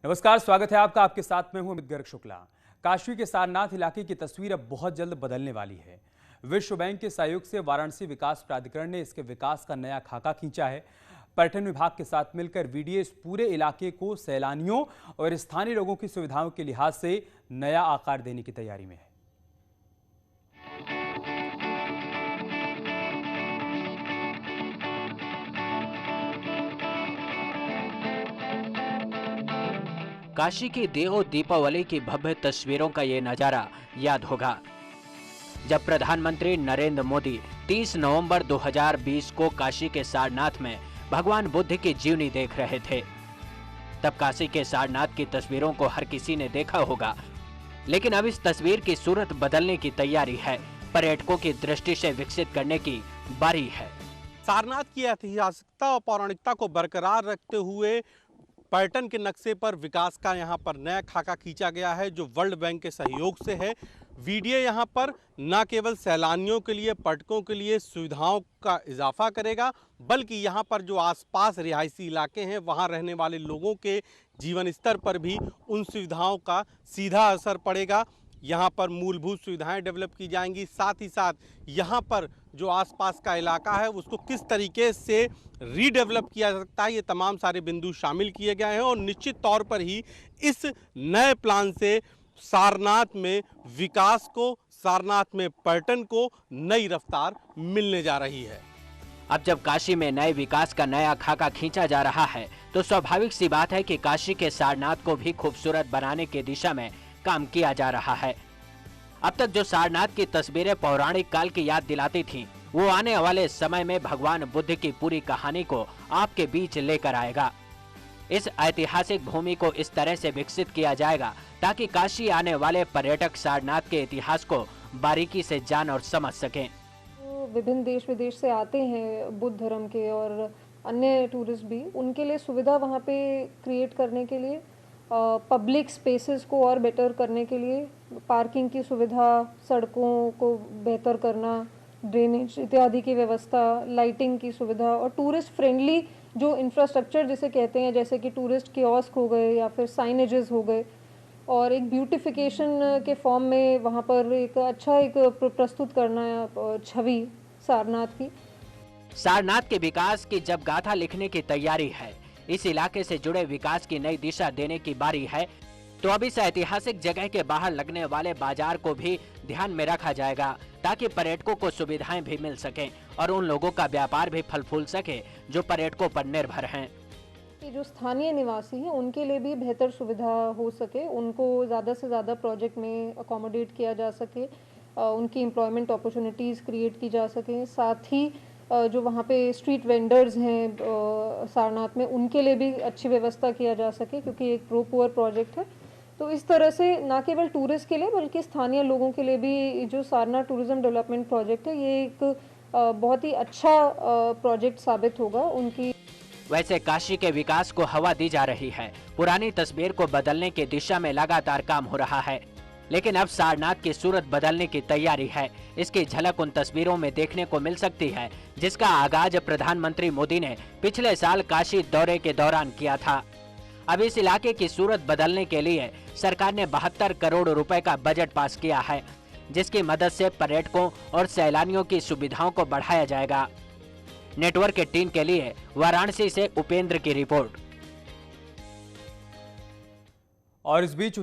नमस्कार, स्वागत है आपका। आपके साथ में हूं अमित गर्ग शुक्ला। काशी के सारनाथ इलाके की तस्वीर अब बहुत जल्द बदलने वाली है। विश्व बैंक के सहयोग से वाराणसी विकास प्राधिकरण ने इसके विकास का नया खाका खींचा है। पर्यटन विभाग के साथ मिलकर वीडीए इस पूरे इलाके को सैलानियों और स्थानीय लोगों की सुविधाओं के लिहाज से नया आकार देने की तैयारी में है। काशी की देव दीपावली की भव्य तस्वीरों का ये नजारा याद होगा, जब प्रधानमंत्री नरेंद्र मोदी 30 नवंबर 2020 को काशी के सारनाथ में भगवान बुद्ध की जीवनी देख रहे थे। तब काशी के सारनाथ की तस्वीरों को हर किसी ने देखा होगा, लेकिन अब इस तस्वीर की सूरत बदलने की तैयारी है। पर्यटकों की दृष्टि से विकसित करने की बारी है। सारनाथ की ऐतिहासिकता और पौराणिकता को बरकरार रखते हुए पर्यटन के नक्शे पर विकास का यहाँ पर नया खाका खींचा गया है, जो वर्ल्ड बैंक के सहयोग से है। वीडीए यहाँ पर न केवल सैलानियों के लिए, पर्यटकों के लिए सुविधाओं का इजाफा करेगा, बल्कि यहाँ पर जो आसपास रिहायशी इलाके हैं वहाँ रहने वाले लोगों के जीवन स्तर पर भी उन सुविधाओं का सीधा असर पड़ेगा। यहाँ पर मूलभूत सुविधाएं डेवलप की जाएंगी, साथ ही साथ यहाँ पर जो आसपास का इलाका है उसको किस तरीके से रीडेवलप किया जा सकता है, ये तमाम सारे बिंदु शामिल किए गए हैं। और निश्चित तौर पर ही इस नए प्लान से सारनाथ में विकास को, सारनाथ में पर्यटन को नई रफ्तार मिलने जा रही है। अब जब काशी में नए विकास का नया खाका खींचा जा रहा है, तो स्वाभाविक सी बात है कि काशी के सारनाथ को भी खूबसूरत बनाने की दिशा में काम किया जा रहा है। अब तक जो सारनाथ की तस्वीरें पौराणिक काल की याद दिलाती थीं, वो आने वाले समय में भगवान बुद्ध की पूरी कहानी को आपके बीच लेकर आएगा। इस ऐतिहासिक भूमि को इस तरह से विकसित किया जाएगा ताकि काशी आने वाले पर्यटक सारनाथ के इतिहास को बारीकी से जान और समझ सकें। विभिन्न देश विदेश से आते हैं बुद्ध धर्म के और अन्य टूरिस्ट भी, उनके लिए सुविधा वहाँ पे क्रिएट करने के लिए, पब्लिक स्पेसेस को और बेटर करने के लिए, पार्किंग की सुविधा, सड़कों को बेहतर करना, ड्रेनेज इत्यादि की व्यवस्था, लाइटिंग की सुविधा और टूरिस्ट फ्रेंडली जो इंफ्रास्ट्रक्चर जिसे कहते हैं, जैसे कि टूरिस्ट कियोस्क हो गए या फिर साइनेजेस हो गए, और एक ब्यूटिफिकेशन के फॉर्म में वहाँ पर एक अच्छा एक प्रस्तुत करना छवि सारनाथ की। सारनाथ के विकास की जब गाथा लिखने की तैयारी है, इस इलाके से जुड़े विकास की नई दिशा देने की बारी है, तो अब इस ऐतिहासिक जगह के बाहर लगने वाले बाजार को भी ध्यान में रखा जाएगा ताकि पर्यटकों को सुविधाएं भी मिल सकें और उन लोगों का व्यापार भी फल फूल सके जो पर्यटकों पर निर्भर हैं। जो स्थानीय निवासी हैं उनके लिए भी बेहतर सुविधा हो सके, उनको ज़्यादा से ज़्यादा प्रोजेक्ट में अकोमोडेट किया जा सके, उनकी एम्प्लॉयमेंट अपॉर्चुनिटीज़ क्रिएट की जा सकें। साथ ही जो वहाँ पे स्ट्रीट वेंडर्स हैं सारनाथ में, उनके लिए भी अच्छी व्यवस्था किया जा सके, क्योंकि एक प्रो पुअर प्रोजेक्ट है। तो इस तरह से न केवल टूरिस्ट के लिए बल्कि स्थानीय लोगों के लिए भी जो सारनाथ टूरिज्म डेवलपमेंट प्रोजेक्ट है, ये एक बहुत ही अच्छा प्रोजेक्ट साबित होगा उनकी। वैसे काशी के विकास को हवा दी जा रही है, पुरानी तस्वीर को बदलने की दिशा में लगातार काम हो रहा है, लेकिन अब सारनाथ की सूरत बदलने की तैयारी है। इसकी झलक उन तस्वीरों में देखने को मिल सकती है जिसका आगाज प्रधानमंत्री मोदी ने पिछले साल काशी दौरे के दौरान किया था। अब इस इलाके की सूरत बदलने के लिए सरकार ने 72 करोड़ रुपए का बजट पास किया है, जिसकी मदद से पर्यटकों और सैलानियों की सुविधाओं को बढ़ाया जाएगा। नेटवर्क 18 के लिए वाराणसी से उपेंद्र की रिपोर्ट। और इस बीच